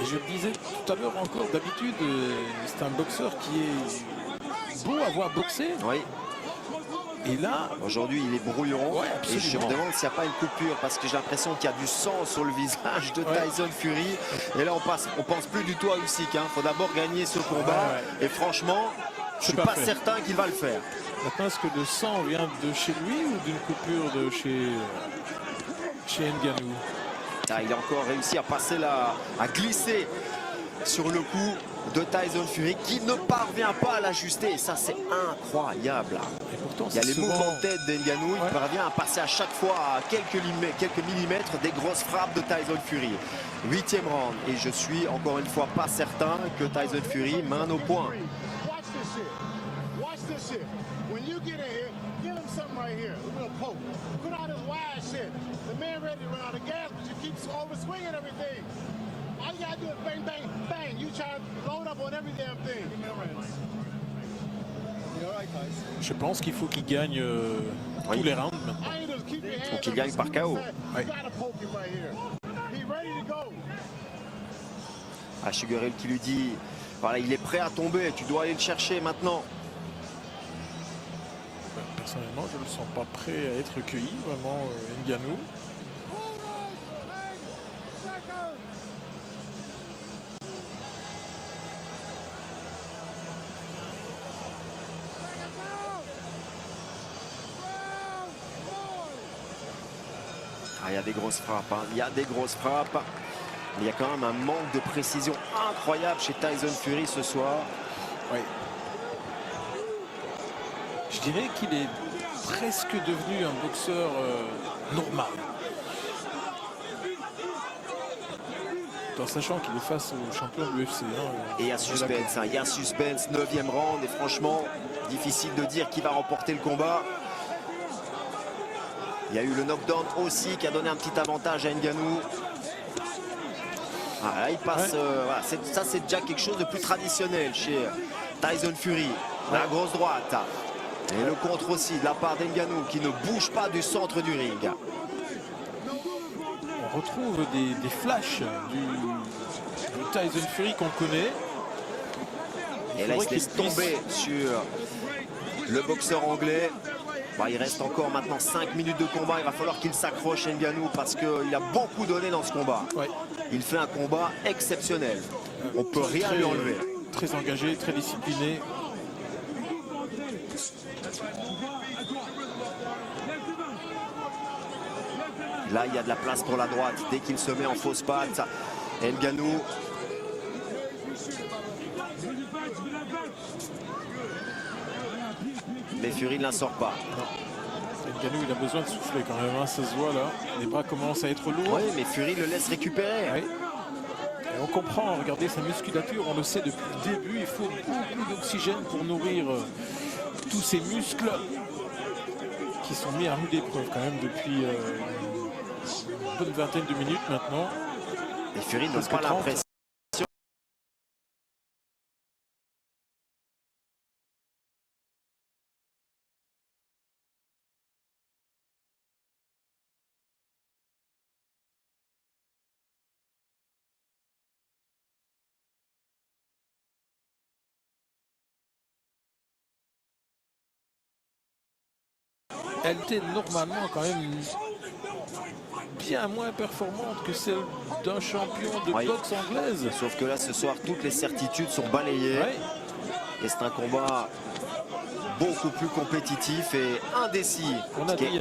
Et je le disais tout à l'heure encore, d'habitude, c'est un boxeur qui est beau à voir boxer. Oui. Et là, aujourd'hui, il est brouillon. Ouais, et je me demande s'il n'y a pas une coupure parce que j'ai l'impression qu'il y a du sang sur le visage de Tyson Fury. Et là, on pense plus du tout à Usyk. Il faut d'abord gagner ce combat. Et franchement, je suis pas certain qu'il va le faire. Maintenant, est-ce que le sang vient de chez lui ou d'une coupure de chez Ngannou? Il a encore réussi à passer là, à glisser sur le coup de Tyson Fury qui ne parvient pas à l'ajuster. Et ça, c'est incroyable. Et pourtant, il y a les mouvements de tête d'Ngannou. Il parvient à passer à chaque fois à quelques millimètres des grosses frappes de Tyson Fury. 8e round. Et je suis encore une fois pas certain que Tyson Fury mène au point. Je pense qu'il faut qu'il gagne tous les rounds maintenant. Il faut qu'il gagne par KO. Oui. Sugar Hill qui lui dit, voilà, il est prêt à tomber, tu dois aller le chercher maintenant. Personnellement, je ne le sens pas prêt à être cueilli, vraiment, Ngannou. Il y a des grosses frappes, il y a des grosses frappes. Mais il y a quand même un manque de précision incroyable chez Tyson Fury ce soir. Oui. Je dirais qu'il est presque devenu un boxeur normal. En sachant qu'il est face au champion de l'UFC. Et il y a suspense, il y a suspense, 9e round. Et franchement, difficile de dire qui va remporter le combat. Il y a eu le knockdown aussi qui a donné un petit avantage à Ngannou. Là, il passe. Voilà, ça, c'est déjà quelque chose de plus traditionnel chez Tyson Fury. La grosse droite. Et le contre aussi de la part d'Ngannou qui ne bouge pas du centre du ring. On retrouve des flashs du Tyson Fury qu'on connaît. Et là, il se laisse tomber sur le boxeur anglais. Il reste encore maintenant 5 minutes de combat. Il va falloir qu'il s'accroche Ngannou parce qu'il a beaucoup donné dans ce combat. Ouais. Il fait un combat exceptionnel. On ne peut rien lui enlever. Très engagé, très discipliné. Là, il y a de la place pour la droite. Dès qu'il se met en fausse patte, Ngannou. Mais Fury ne la sort pas. Ngannou, il a besoin de souffler quand même, ça se voit là. Les bras commencent à être lourds. Oui, mais Fury le laisse récupérer. Oui. Et on comprend, regardez sa musculature, on le sait depuis le début, il faut beaucoup d'oxygène pour nourrir tous ces muscles qui sont mis à rude épreuve quand même depuis une bonne vingtaine de minutes maintenant. Et Fury n'a pas l'impression. Elle était normalement quand même bien moins performante que celle d'un champion de boxe anglaise. Sauf que là, ce soir, toutes les certitudes sont balayées. Et c'est un combat beaucoup plus compétitif et indécis. On a dit,